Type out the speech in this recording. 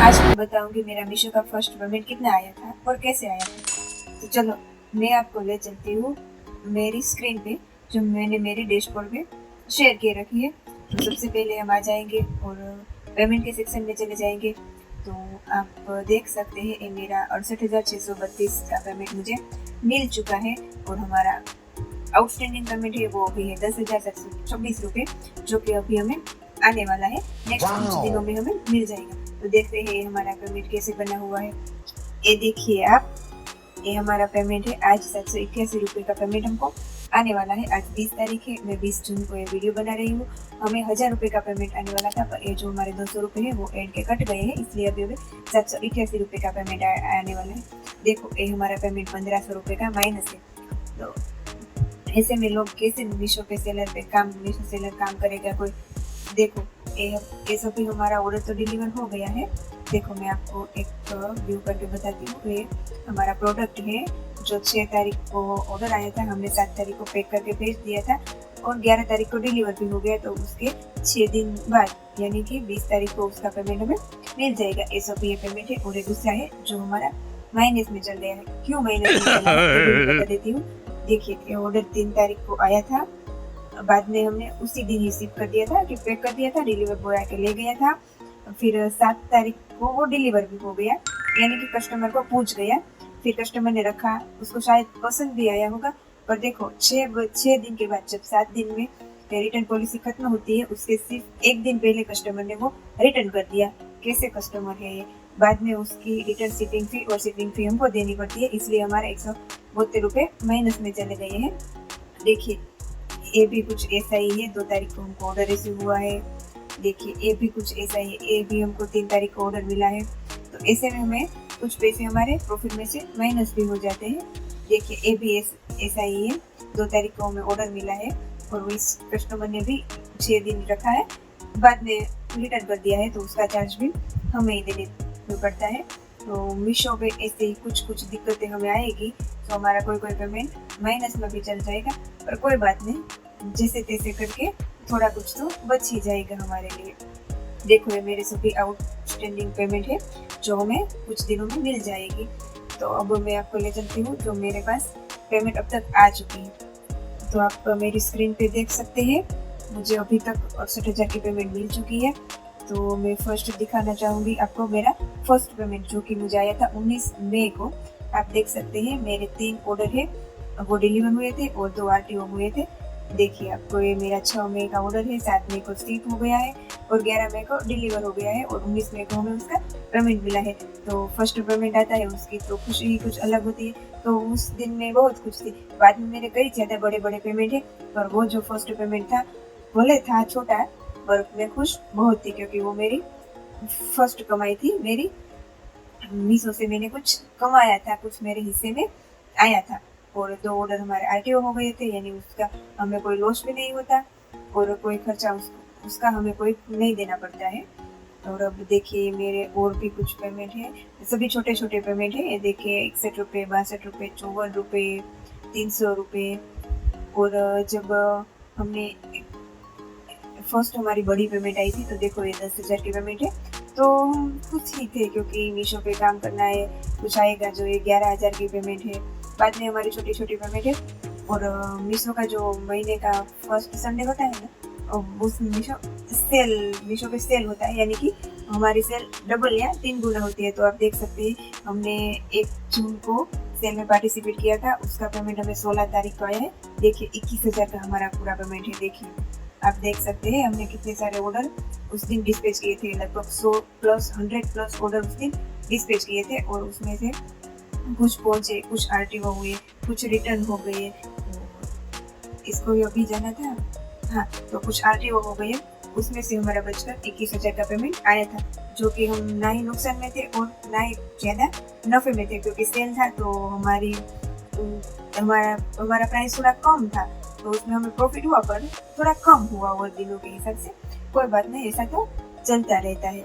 आज मैं बताऊंगी मेरा मीशो का फर्स्ट पेमेंट कितना आया था और कैसे आया था। तो चलो मैं आपको ले चलती हूँ मेरी स्क्रीन पे, जो मैंने मेरे डैशबोर्ड में शेयर किए रखी है। तो सबसे पहले हम आ जाएंगे और पेमेंट के सेक्शन में चले जाएंगे। तो आप देख सकते हैं ये मेरा 68,632 का पेमेंट मुझे मिल चुका है और हमारा आउटस्टैंडिंग पेमेंट है वो अभी है 10,726 रुपये, जो कि अभी हमें आने वाला है। नेक्स्ट कुछ दिनों में हमें मिल जाएगा। तो देखते हैं हमारा पेमेंट कैसे बना हुआ है। ये देखिए आप, ये हमारा पेमेंट है। आज 781 रुपये का पेमेंट हमको आने वाला है। आज 20 तारीख है, मैं 20 जून को ये वीडियो बना रही हूँ। हमें 1000 रुपये का पेमेंट आने वाला था, पर ये जो हमारे 200 रुपये है वो एड के कट गए हैं, इसलिए अभी हमें 781 रुपये का पेमेंट आने वाला है। देखो ये हमारा पेमेंट 1500 रुपये का माइनस है। तो ऐसे में लोग कैसे मीशो पे सेलर पे काम, मीशो सेलर काम करेगा कोई। देखो ये सभी हमारा ऑर्डर तो डिलीवर हो गया है। देखो मैं आपको एक व्यू करके बताती हूँ। ये हमारा प्रोडक्ट है जो 6 तारीख को ऑर्डर आया था, हमने 7 तारीख को पैक करके भेज दिया था और 11 तारीख को डिलीवर भी हो गया। तो उसके 6 दिन बाद यानी कि 20 तारीख को उसका पेमेंट हमें मिल जाएगा। ये सब ये पेमेंट है। और ये दूसरा है जो हमारा माइनस में चल रहा है। क्यों माइनस में चल रहा है बता देती हूँ। देखिए ये ऑर्डर 3 तारीख को आया था, बाद में हमने उसी दिन रिसीव कर दिया था कि पैक कर दिया था, डिलीवर बॉय आके ले गया था। फिर 7 तारीख को वो डिलीवर भी हो गया, यानी कि कस्टमर को पहुंच गया। फिर कस्टमर ने रखा, उसको शायद पसंद भी आया होगा। पर देखो 6 दिन के बाद, जब 7 दिन में रिटर्न पॉलिसी खत्म होती है, उसके सिर्फ 1 दिन पहले कस्टमर ने वो रिटर्न कर दिया। कैसे कस्टमर है ये। बाद में उसकी रिटर्न शिपिंग फी और शिपिंग फी हमको देनी पड़ती है, इसलिए हमारा 172 रुपये माइनस में चले गए हैं। देखिए ये भी कुछ ऐसा ही है। 2 तारीख को हमको ऑर्डर रिसीव हुआ है। देखिए ये भी कुछ ऐसा ही है। ये भी हमको 3 तारीख को ऑर्डर मिला है। तो ऐसे में हमें कुछ पैसे हमारे प्रॉफिट में से माइनस भी हो जाते हैं। देखिए ये भी ऐसा ही है। 2 तारीख को हमें ऑर्डर मिला है और इस कस्टमर ने भी 6 दिन रखा है, बाद में रिटर्न कर दिया है, तो उसका चार्ज भी हमें ही देने पड़ता है। तो मीशो पे ऐसे ही कुछ दिक्कतें हमें आएगी, तो हमारा कोई पेमेंट माइनस में भी चल जाएगा। पर कोई बात नहीं, जैसे तैसे करके थोड़ा कुछ तो बच ही जाएगा हमारे लिए। देखो ये मेरे सभी आउटस्टैंडिंग पेमेंट है जो हमें कुछ दिनों में मिल जाएगी। तो अब मैं आपको ले चलती हूँ जो मेरे पास पेमेंट अब तक आ चुकी है। तो आप मेरी स्क्रीन पे देख सकते हैं, मुझे अभी तक 68,000 की पेमेंट मिल चुकी है। तो मैं फर्स्ट दिखाना चाहूँगी आपको मेरा फर्स्ट पेमेंट, जो कि मुझे आया था 19 मई को। आप देख सकते हैं मेरे 3 ऑर्डर है वो डिलीवर हुए थे और 2 RTO हुए थे। देखिए आपको ये मेरा 6 मई का ऑर्डर है, 7 मई को रिसीव हो गया है और 11 मई को डिलीवर हो गया है और 19 मई को हमें उसका पेमेंट मिला है। तो फर्स्ट पेमेंट आता है उसकी तो खुशी ही कुछ अलग होती है। तो उस दिन में बहुत खुश थी। बाद में मेरे कई ज़्यादा बड़े पेमेंट है, पर वो जो फर्स्ट पेमेंट था भले था छोटा, पर मैं खुश बहुत थी, क्योंकि वो मेरी फर्स्ट कमाई थी। मेरी मीशो से मैंने कुछ कमाया था, कुछ मेरे हिस्से में आया था। और 2 ऑर्डर हमारे RTO हो गए थे, यानी उसका हमें कोई लॉस भी नहीं होता और कोई खर्चा उसका हमें कोई नहीं देना पड़ता है। और अब देखिए मेरे और भी कुछ पेमेंट है, सभी छोटे पेमेंट है। ये देखिए 61 रुपये, 62 रुपये, 54 रुपये, 300 रुपये। और जब हमने फर्स्ट हमारी बड़ी पेमेंट आई थी, तो देखो ये 10,000 की पेमेंट है। तो हम खुश ही थे, क्योंकि मीशो पे काम करना है, कुछ आएगा। जो ये 11,000 की पेमेंट है, बाद में हमारी छोटी पेमेंट है। और मीशो का जो महीने का फर्स्ट संडे होता है ना, उस मीशो पे सेल होता है, यानी कि हमारी सेल डबल या 3 गुना होती है। तो आप देख सकते हैं हमने 1 जून को सेल में पार्टिसिपेट किया था, उसका पेमेंट हमें 16 तारीख को आया है। देखिए 21,000 का हमारा पूरा पेमेंट है। देखिए आप देख सकते हैं हमने कितने सारे ऑर्डर उस दिन डिस्पैच किए थे। लगभग 100 ऑर्डर उस दिन डिस्पैच किए थे और उसमें से कुछ पहुंचे, कुछ RTO हुए, कुछ रिटर्न हो गए। तो इसको भी अभी जाना था, हाँ, तो कुछ RTO हो गए। उसमें से हमारा बचकर 21,000 का पेमेंट आया था, जो कि हम ना ही नुकसान में थे और ना ही ज़्यादा नफ़े में थे, क्योंकि सेल था तो हमारा प्राइस थोड़ा कम था, तो उसमें हमें प्रॉफिट हुआ, पर थोड़ा कम हुआ और दिनों के हिसाब से। कोई बात नहीं, ऐसा तो चलता रहता है।